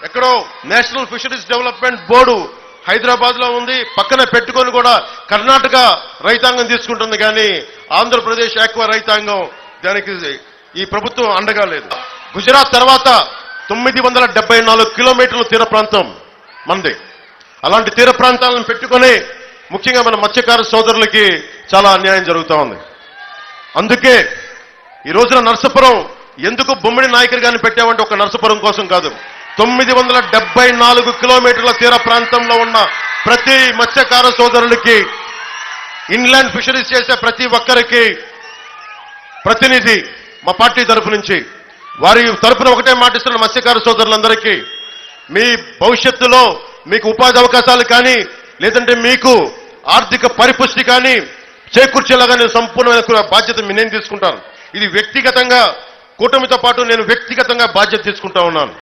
ఎక్కడో national fisheries development board Hyderabad లో ఉంది, పక్కన పెట్టుకొని కూడా కర్ణాటక రైతాంగం తీసుకుంటుంది, కానీ ఆంధ్రప్రదేశ్ ఆక్వా రైతాంగం దానికి ఈ ప్రభుత్వం అండగా లేదు. గుజరాత్ తర్వాత 974 కిలోమీటర్ల తీర ప్రాంతం మంది. అలాంటి తీర ప్రాంతాలను పెట్టుకొని ముఖ్యంగా మన మత్స్యకార సోదరులకి చాలా అన్యాయం జరుగుతూ ఉంది. అందుకే ఈ రోజున నర్సాపురం ఎందుకు బొమ్మిడి నాయకులు గారిని పెట్టామంటే ఒక నర్సాపురం కోసం కాదు, 974 కిలోమీటర్ల తీర ప్రాంతంలో ఉన్న ప్రతి మత్స్యకార సోదరులకి, ఇన్లాండ్ ఫిషరీస్ చేసే ప్రతి ఒక్కరికి ప్రతినిధి మా పార్టీ తరఫు నుంచి వారి తరఫున ఒకటే మాటిస్తున్న మత్స్యకార సోదరులందరికీ, మీ భవిష్యత్తులో మీకు ఉపాధి అవకాశాలు కానీ లేదంటే మీకు ఆర్థిక పరిపుష్టి కానీ చేకూర్చేలాగా నేను సంపూర్ణమైన బాధ్యత నేను తీసుకుంటాను. ఇది వ్యక్తిగతంగా కూటమితో పాటు నేను వ్యక్తిగతంగా బాధ్యత తీసుకుంటా ఉన్నాను.